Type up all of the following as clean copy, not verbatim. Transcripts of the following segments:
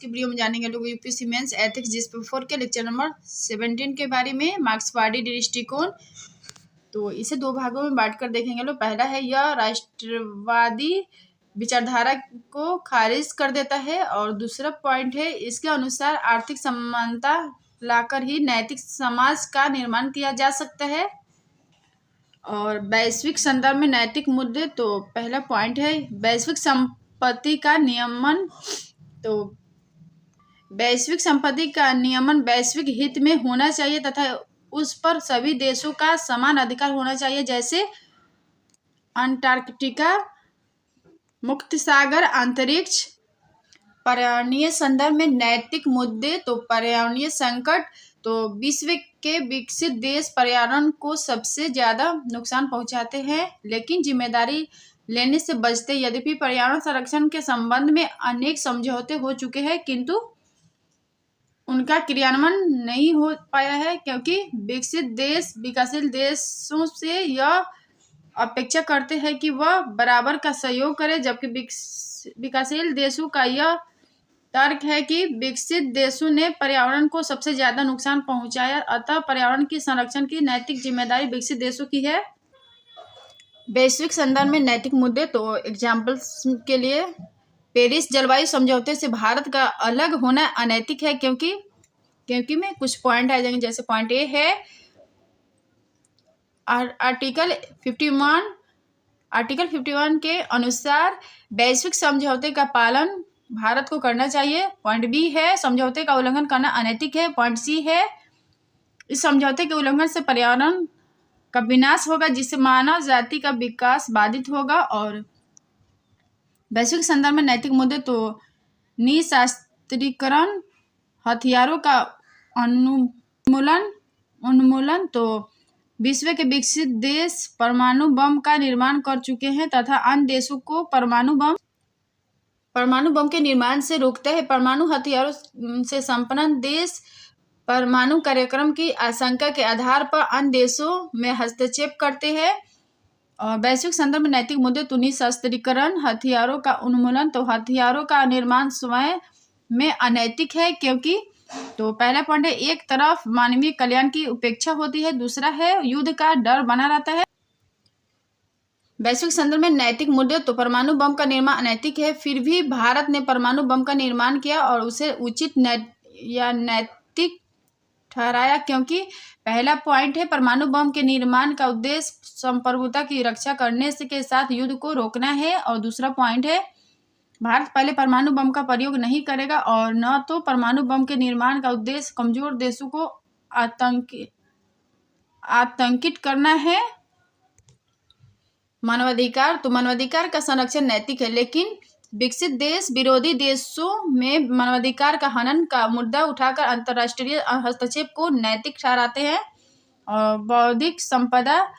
की वीडियो में जानेंगे लोग यूपीएससी मेंस एथिक्स जिस पेपर 4 के लेक्चर नंबर 17 के बारे में मार्क्सवादी दृष्टिकोण। तो इसे दो भागों में बांटकर देखेंगे लोग। पहला है यह राष्ट्रवादी विचारधारा को खारिज कर देता है और दूसरा पॉइंट है इसके अनुसार आर्थिक समानता लाकर ही नैतिक समाज का निर्माण किया जा सकता है। और वैश्विक संदर्भ में नैतिक मुद्दे, तो पहला पॉइंट है वैश्विक संपत्ति का नियमन। तो वैश्विक संपत्ति का नियमन वैश्विक हित में होना चाहिए तथा उस पर सभी देशों का समान अधिकार होना चाहिए, जैसे अंटार्कटिका, मुक्त सागर, अंतरिक्ष। पर्यावरणीय संदर्भ में नैतिक मुद्दे, तो पर्यावरणीय संकट, तो विश्व के विकसित देश पर्यावरण को सबसे ज्यादा नुकसान पहुंचाते हैं लेकिन जिम्मेदारी लेने से बचते। यद्यपि पर्यावरण संरक्षण के संबंध में अनेक समझौते हो चुके हैं किंतु उनका क्रियान्वयन नहीं हो पाया है, क्योंकि विकसित देश विकासशील देशों से यह अपेक्षा करते हैं कि वह बराबर का सहयोग करे, जबकि विकासशील देशों का यह तर्क है कि विकसित देशों ने पर्यावरण को सबसे ज्यादा नुकसान पहुंचाया, अतः पर्यावरण की संरक्षण की नैतिक जिम्मेदारी विकसित देशों की है। वैश्विक संदर्भ में नैतिक मुद्दे, तो एग्जाम्पल्स के लिए पेरिस जलवायु समझौते से भारत का अलग होना अनैतिक है, क्योंकि में कुछ पॉइंट आ जाएंगे। जैसे पॉइंट ए है आर्टिकल 51 के अनुसार वैश्विक समझौते का पालन भारत को करना चाहिए। पॉइंट बी है समझौते का उल्लंघन करना अनैतिक है। पॉइंट सी है इस समझौते के उल्लंघन से पर्यावरण का विनाश होगा जिससे मानव जाति का विकास बाधित होगा। और वैश्विक संदर्भ में नैतिक मुद्दे, तो निशस्त्रीकरण, हथियारों का उन्मूलन, तो विश्व के विकसित देश परमाणु बम का निर्माण कर चुके हैं तथा अन्य देशों को परमाणु बम के निर्माण से रोकते हैं। परमाणु हथियारों से संपन्न देश परमाणु कार्यक्रम की आशंका के आधार पर अन्य देशों में हस्तक्षेप करते हैं। और वैश्विक संदर्भ में नैतिक मुद्दे, तो निशस्त्रीकरण, हथियारों का उन्मूलन, तो हथियारों का निर्माण स्वयं में अनैतिक है, क्योंकि तो पहला पॉइंट है एक तरफ मानवीय कल्याण की उपेक्षा होती है, दूसरा है युद्ध का डर बना रहता है। वैश्विक संदर्भ में नैतिक मुद्दे, तो परमाणु बम का निर्माण अनैतिक है, फिर भी भारत ने परमाणु बम का निर्माण किया और उसे उचित नैतिक ठहराया, क्योंकि पहला पॉइंट है परमाणु बम के निर्माण का उद्देश्य संप्रभुता की रक्षा करने से के साथ युद्ध को रोकना है। और दूसरा पॉइंट है भारत पहले परमाणु बम का प्रयोग नहीं करेगा और न तो परमाणु बम के निर्माण का उद्देश्य कमजोर देशों को आतंकित करना है। मानवाधिकार, तो मानवाधिकार का संरक्षण नैतिक है, लेकिन विकसित देश विरोधी देशों में मानवाधिकार का हनन का मुद्दा उठाकर अंतर्राष्ट्रीय हस्तक्षेप को नैतिक ठहराते हैं। और बौद्धिक संपदा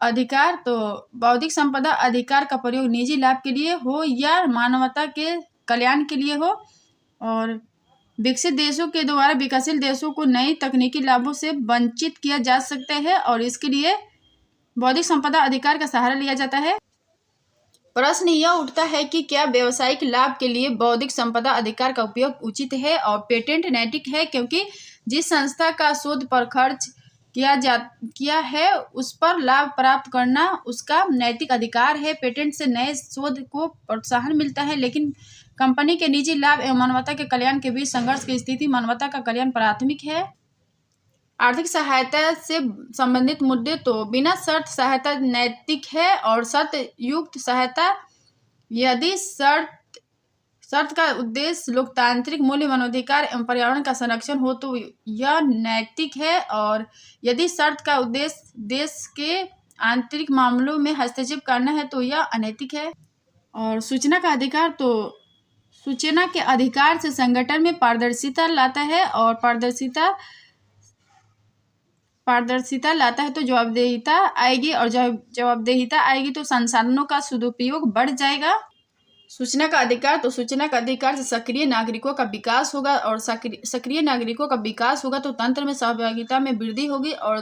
अधिकार, तो बौद्धिक संपदा अधिकार का प्रयोग निजी लाभ के लिए हो या मानवता के कल्याण के लिए हो, और विकसित देशों के द्वारा विकासशील देशों को नई तकनीकी लाभों से वंचित किया जा सकता है और इसके लिए बौद्धिक संपदा अधिकार का सहारा लिया जाता है। प्रश्न यह उठता है कि क्या व्यावसायिक लाभ के लिए बौद्धिक संपदा अधिकार का उपयोग उचित है और पेटेंट नैतिक है, क्योंकि जिस संस्था का शोध पर खर्च किया है उस पर लाभ प्राप्त करना उसका नैतिक अधिकार है। पेटेंट से नए शोध को प्रोत्साहन मिलता है, लेकिन कंपनी के निजी लाभ एवं मानवता के कल्याण के बीच संघर्ष की स्थिति मानवता का कल्याण प्राथमिक है। आर्थिक सहायता से संबंधित मुद्दे, तो बिना शर्त सहायता नैतिक है और शर्त युक्त सहायता, यदि शर्त का उद्देश्य लोकतांत्रिक मूल्य, मानवाधिकार एवं पर्यावरण का संरक्षण हो तो यह नैतिक है, और यदि शर्त का उद्देश्य देश के आंतरिक मामलों में हस्तक्षेप करना है तो यह अनैतिक है। और सूचना का अधिकार, तो सूचना के अधिकार से संगठन में पारदर्शिता लाता है और पारदर्शिता लाता है तो जवाबदेहिता आएगी, और जब जवाबदेहिता आएगी तो संसाधनों का सदुपयोग बढ़ जाएगा। सूचना का अधिकार, तो सूचना का अधिकार से सक्रिय नागरिकों का विकास होगा, और सक्रिय नागरिकों का विकास होगा तो तंत्र में सहभागिता में वृद्धि होगी, और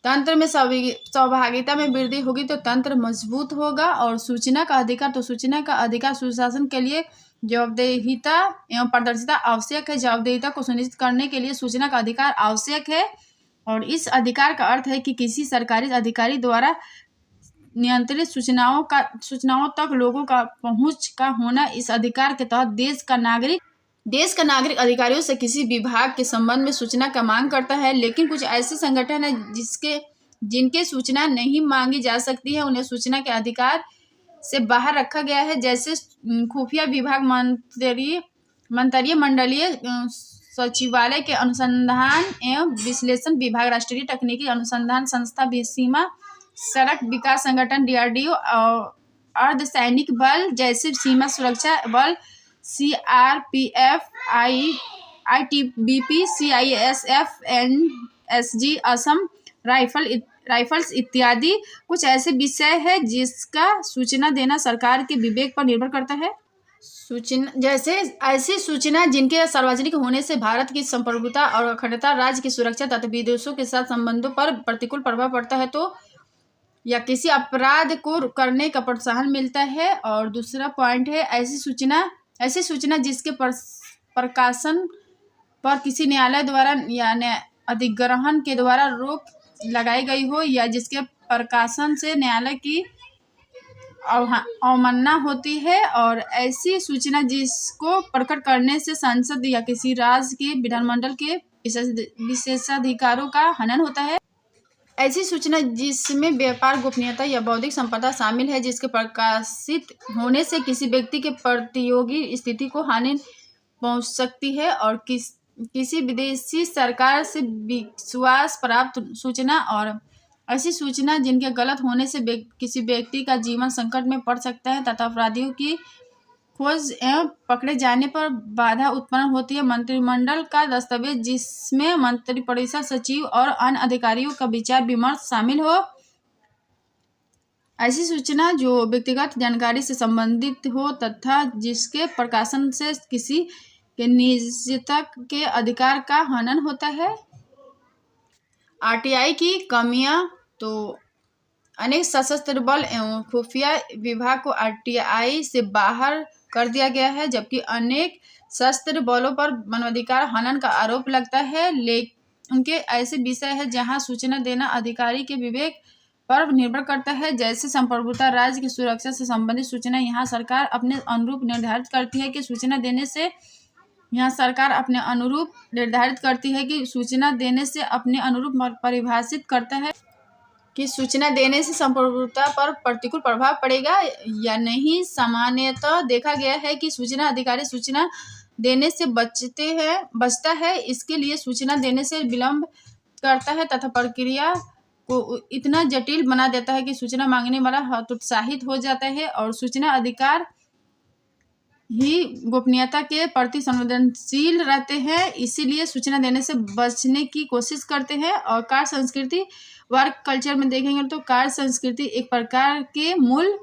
तंत्र में सहभागिता में वृद्धि होगी तो तंत्र मजबूत होगा। और सूचना का अधिकार, तो सूचना का अधिकार सुशासन के लिए जवाबदेहिता एवं पारदर्शिता आवश्यक है। जवाबदेहिता को सुनिश्चित करने के लिए सूचना का अधिकार आवश्यक है, और इस अधिकार का अर्थ है कि किसी सरकारी अधिकारी द्वारा नियंत्रित सूचनाओं तक लोगों का पहुंच का होना। इस अधिकार के तहत देश का नागरिक अधिकारियों से किसी विभाग के संबंध में सूचना का मांग करता है, लेकिन कुछ ऐसे संगठन हैं जिनके सूचना नहीं मांगी जा सकती है, उन्हें सूचना के अधिकार से बाहर रखा गया है, जैसे खुफिया विभाग, मंत्रिमंडलीय सचिवालय के अनुसंधान एवं विश्लेषण विभाग, राष्ट्रीय तकनीकी अनुसंधान संस्था, सीमा सड़क विकास संगठन DRDO, और अर्धसैनिक बल जैसे सीमा सुरक्षा बल CRPF, ITBP, CISF, NSG, Assam rifles इत्यादि कुछ ऐसे विषय है जिसका सूचना देना सरकार के विवेक पर निर्भर करता है। ऐसी सूचना जिनके सार्वजनिक होने से भारत की संप्रभुता और अखंडता, राज्य की सुरक्षा तथा विदेशों के साथ संबंधों पर प्रतिकूल प्रभाव पड़ता है तो या किसी अपराध को करने का प्रोत्साहन मिलता है। और दूसरा पॉइंट है ऐसी सूचना जिसके प्रकाशन पर किसी न्यायालय द्वारा या अधिग्रहण के द्वारा रोक लगाई गई हो, या जिसके प्रकाशन से न्यायालय की अवमानना होती है, और ऐसी सूचना जिसको प्रकट करने से संसद या किसी राज्य के विधानमंडल के विशेषाधिकारों का हनन होता है। ऐसी सूचना जिसमें व्यापार गोपनीयता या बौद्धिक संपदा शामिल है, जिसके प्रकाशित होने से किसी व्यक्ति के प्रतियोगी स्थिति को हानि पहुंच सकती है, और किसी विदेशी सरकार से विश्वास प्राप्त सूचना, और ऐसी सूचना जिनके गलत होने से किसी व्यक्ति का जीवन संकट में पड़ सकता है तथा अपराधियों की खोज एवं पकड़े जाने पर बाधा उत्पन्न होती है। मंत्रिमंडल का दस्तावेज जिसमें मंत्रिपरिषद, सचिव और अन्य अधिकारियों का विचार विमर्श शामिल हो। ऐसी सूचना जो व्यक्तिगत जानकारी से संबंधित हो तथा जिसके प्रकाशन से किसी के निजता के अधिकार का हनन होता है। RTI की कमियां तो अनेक सशस्त्र बल एवं खुफिया विभाग को RTI से बाहर कर दिया गया है, जबकि अनेक सशस्त्र बलों पर मानवाधिकार हनन का आरोप लगता है। लेकिन उनके ऐसे विषय है जहां सूचना देना अधिकारी के विवेक पर निर्भर करता है, जैसे संप्रभुता, राज्य की सुरक्षा से संबंधित सूचना। यहाँ सरकार अपने अनुरूप निर्धारित करती है कि सूचना देने से अपने अनुरूप परिभाषित करता है कि सूचना देने से संप्रभुता पर प्रतिकूल प्रभाव पड़ेगा या नहीं। सामान्यतः देखा गया है कि सूचना अधिकारी सूचना देने से बचता है, इसके लिए सूचना देने से विलंब करता है तथा प्रक्रिया को इतना जटिल बना देता है कि सूचना मांगने वाला हतोत्साहित हो जाता है, और सूचना अधिकार ही गोपनीयता के प्रति संवेदनशील रहते हैं, इसीलिए सूचना देने से बचने की कोशिश करते हैं। और कार्य संस्कृति, वर्क कल्चर में देखेंगे तो कार्य संस्कृति एक प्रकार के मूल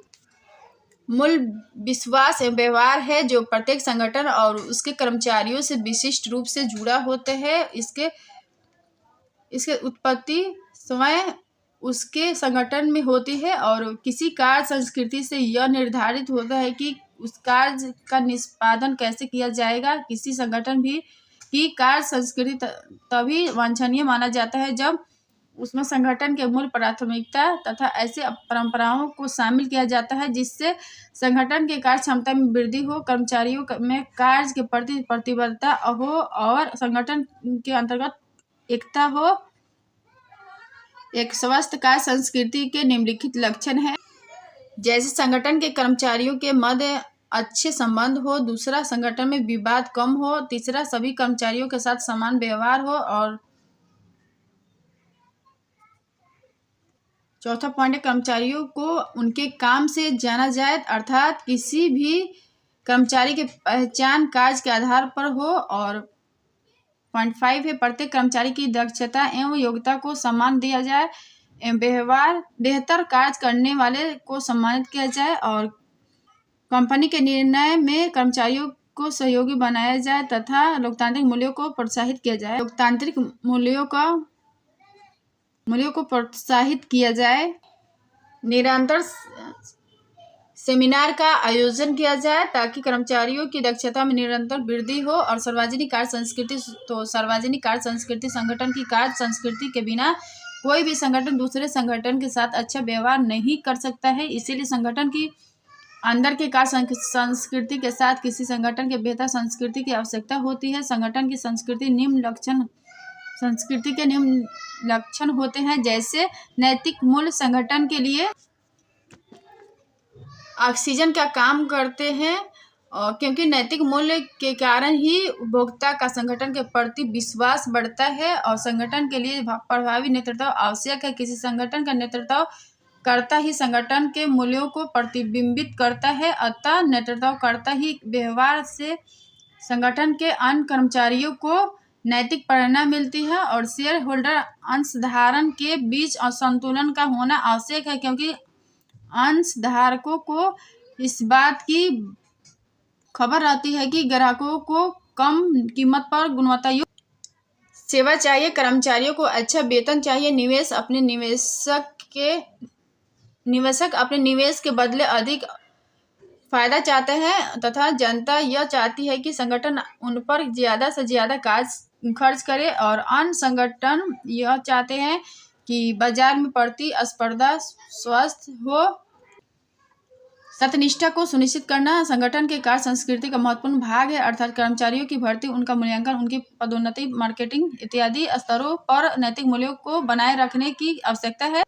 विश्वास एवं व्यवहार है जो प्रत्येक संगठन और उसके कर्मचारियों से विशिष्ट रूप से जुड़ा होते हैं। इसके उत्पत्ति स्वयं उसके संगठन में होती है, और किसी कार्य संस्कृति से यह निर्धारित होता है कि उस कार्य का निष्पादन कैसे किया जाएगा। किसी संगठन भी की कार्य संस्कृति तभी वांछनीय माना जाता है जब उसमें संगठन के मूल प्राथमिकता तथा ऐसे परंपराओं को शामिल किया जाता है जिससे संगठन के कार्य क्षमता में वृद्धि हो, कर्मचारियों में कार्य के प्रति प्रतिबद्धता हो और संगठन के अंतर्गत एकता हो। एक स्वस्थ कार्य संस्कृति के निम्नलिखित लक्षण है, जैसे संगठन के कर्मचारियों के मध्य अच्छे संबंध हो, दूसरा संगठन में विवाद कम हो, तीसरा सभी कर्मचारियों के साथ समान व्यवहार हो, और चौथा पॉइंट है कर्मचारियों को उनके काम से जाना जाए, अर्थात किसी भी कर्मचारी के पहचान कार्य के आधार पर हो। और पॉइंट 5 है प्रत्येक कर्मचारी की दक्षता एवं योग्यता को सम्मान दिया जाए एवं व्यवहार बेहतर कार्य करने वाले को सम्मानित किया जाए, और कंपनी के निर्णय में कर्मचारियों को सहयोगी बनाया जाए तथा लोकतांत्रिक मूल्यों को प्रोत्साहित किया जाए। लोकतांत्रिक मूल्यों को प्रोत्साहित किया जाए। निरंतर सेमिनार का आयोजन किया जाए ताकि कर्मचारियों की दक्षता में निरंतर वृद्धि हो। और सार्वजनिक कार्य संस्कृति, तो सार्वजनिक कार्य संस्कृति संगठन की कार्य संस्कृति के बिना कोई भी संगठन दूसरे संगठन के साथ अच्छा व्यवहार नहीं कर सकता है। इसीलिए संगठन की अंदर के कार्य संस्कृति के साथ किसी संगठन के बेहतर संस्कृति की आवश्यकता होती है। संगठन की संस्कृति के निम्न लक्षण होते हैं, जैसे नैतिक मूल्य संगठन के लिए ऑक्सीजन का काम करते हैं, और क्योंकि नैतिक मूल्य के कारण ही उपभोक्ता का संगठन के प्रति विश्वास बढ़ता है। और संगठन के लिए प्रभावी नेतृत्व आवश्यक है। किसी संगठन का नेतृत्व कर्ता ही संगठन के मूल्यों को प्रतिबिंबित करता है, अतः नेतृत्वकर्ता ही व्यवहार से संगठन के अन्य कर्मचारियों को नैतिक प्रेरणा मिलती है। और शेयर होल्डर अंशधारक के बीच संतुलन का होना आवश्यक है, क्योंकि अंशधारकों को इस बात की खबर रहती है कि ग्राहकों को कम कीमत पर गुणवत्तायुक्त सेवा चाहिए, कर्मचारियों को अच्छा वेतन चाहिए, निवेशक अपने निवेश के बदले अधिक फायदा चाहते हैं, तथा जनता यह चाहती है कि संगठन उन पर ज़्यादा से ज़्यादा खर्च करे। और अन्य संगठन यह चाहते हैं कि बाजार में प्रतिस्पर्धा स्वस्थ हो। सत्यनिष्ठा को सुनिश्चित करना संगठन के कार्य संस्कृति का महत्वपूर्ण भाग है, अर्थात कर्मचारियों की भर्ती, उनका मूल्यांकन, उनकी पदोन्नति, मार्केटिंग इत्यादि स्तरों पर नैतिक मूल्यों को बनाए रखने की आवश्यकता है।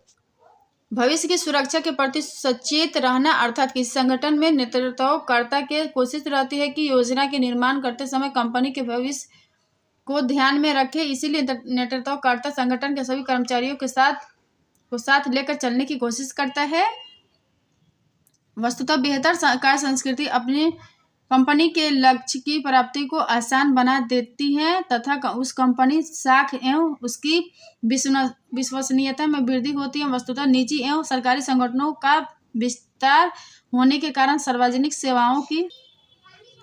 भविष्य की सुरक्षा के प्रति सचेत रहना, अर्थात किसी संगठन में नेतृत्वकर्ता की कोशिश रहती है कि योजना के निर्माण करते समय कंपनी के भविष्य को ध्यान में रखे। इसीलिए नेतृत्वकर्ता संगठन के सभी कर्मचारियों के साथ लेकर चलने की कोशिश करता है। वस्तुतः बेहतर कार्य संस्कृति अपनी कंपनी के लक्ष्य की प्राप्ति को आसान बना देती है, तथा उस कंपनी साख एवं उसकी विश्वसनीयता में वृद्धि होती है। वस्तुतः निजी एवं सरकारी संगठनों का विस्तार होने के कारण सार्वजनिक सेवाओं की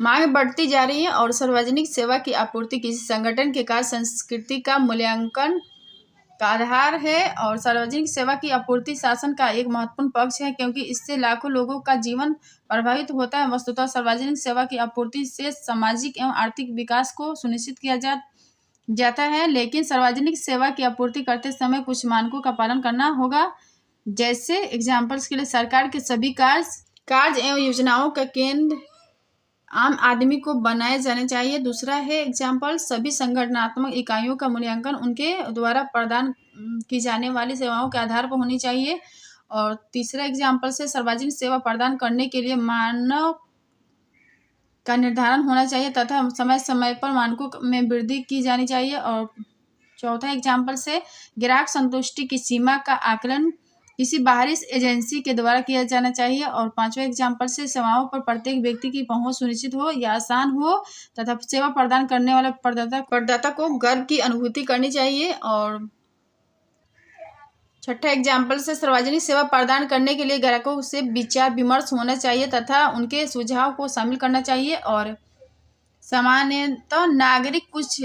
मांग बढ़ती जा रही है, और सार्वजनिक सेवा की आपूर्ति किसी संगठन के कार्य संस्कृति का मूल्यांकन का आधार है। और सार्वजनिक सेवा की आपूर्ति शासन का एक महत्वपूर्ण पक्ष है, क्योंकि इससे लाखों लोगों का जीवन प्रभावित होता है। वस्तुतः सार्वजनिक सेवा की आपूर्ति से सामाजिक एवं आर्थिक विकास को सुनिश्चित किया जाता है, लेकिन सार्वजनिक सेवा की आपूर्ति करते समय कुछ मानकों का पालन करना होगा। जैसे एग्जाम्पल्स के लिए सरकार के सभी कार्य एवं योजनाओं का केंद्र आम आदमी को बनाए जाने चाहिए। दूसरा है एग्जाम्पल, सभी संगठनात्मक इकाइयों का मूल्यांकन उनके द्वारा प्रदान की जाने वाली सेवाओं के आधार पर होनी चाहिए। और तीसरा एग्जाम्पल से सार्वजनिक सेवा प्रदान करने के लिए मानक का निर्धारण होना चाहिए, तथा समय समय पर मानकों में वृद्धि की जानी चाहिए। और चौथा एग्जाम्पल से ग्राहक संतुष्टि की सीमा का आकलन किसी बाहरी एजेंसी के द्वारा किया जाना चाहिए। और पांचवें एग्जाम्पल से सेवाओं पर प्रत्येक व्यक्ति की पहुंच सुनिश्चित हो या आसान हो, तथा सेवा प्रदान करने वाले प्रदाता को गर्व की अनुभूति करनी चाहिए। और छठा एग्जाम्पल से सार्वजनिक सेवा प्रदान करने के लिए ग्राहकों से विचार विमर्श होना चाहिए, तथा उनके सुझाव को शामिल करना चाहिए। और सामान्यतः नागरिक कुछ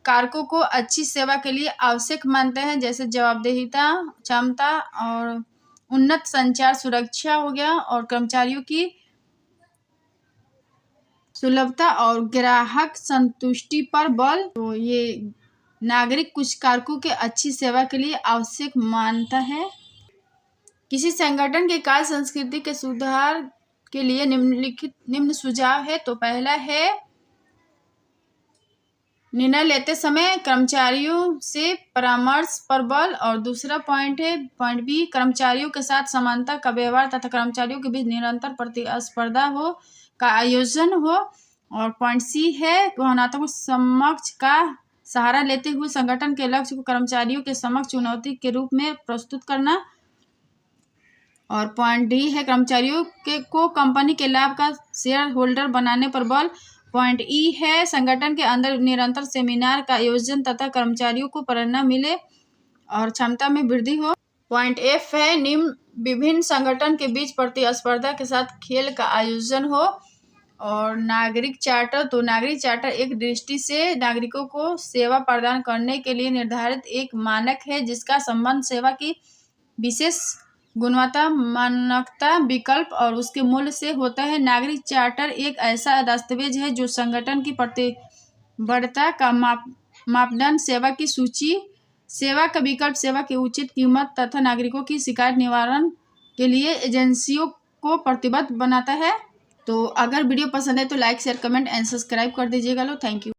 कारकों को अच्छी सेवा के लिए आवश्यक मानते हैं, जैसे जवाबदेहिता, क्षमता और उन्नत संचार, सुरक्षा हो गया, और कर्मचारियों की सुलभता और ग्राहक संतुष्टि पर बल। तो ये नागरिक कुछ कारकों के अच्छी सेवा के लिए आवश्यक मानता है। किसी संगठन के कार्य संस्कृति के सुधार के लिए निम्न सुझाव है। तो पहला है निर्णय लेते समय कर्मचारियों से परामर्श पर बल। और दूसरा पॉइंट बी, कर्मचारियों के साथ समानता का व्यवहार तथा कर्मचारियों के बीच निरंतर प्रतिस्पर्धा का आयोजन हो। और पॉइंट सी है भावनात्मक समक्ष का सहारा लेते हुए संगठन के लक्ष्य को कर्मचारियों के समक्ष चुनौती के रूप में प्रस्तुत करना। और पॉइंट डी है कर्मचारियों को कंपनी के लाभ का शेयर होल्डर बनाने पर बल। पॉइंट ई है संगठन के अंदर निरंतर सेमिनार का आयोजन तथा कर्मचारियों को प्रेरणा मिले और क्षमता में वृद्धि हो। पॉइंट एफ है निम्न विभिन्न संगठन के बीच प्रतिस्पर्धा के साथ खेल का आयोजन हो। और नागरिक चार्टर, तो नागरिक चार्टर एक दृष्टि से नागरिकों को सेवा प्रदान करने के लिए निर्धारित एक मानक है, जिसका संबंध सेवा की विशेष गुणवत्ता, मानकता, विकल्प और उसके मूल्य से होता है। नागरिक चार्टर एक ऐसा दस्तावेज है जो संगठन की प्रतिबद्धता का मापदंड, सेवा की सूची, सेवा का विकल्प, सेवा की उचित कीमत तथा नागरिकों की शिकायत निवारण के लिए एजेंसियों को प्रतिबद्ध बनाता है। तो अगर वीडियो पसंद है तो like, share, comment and subscribe कर दीजिएगा। लो, थैंक यू।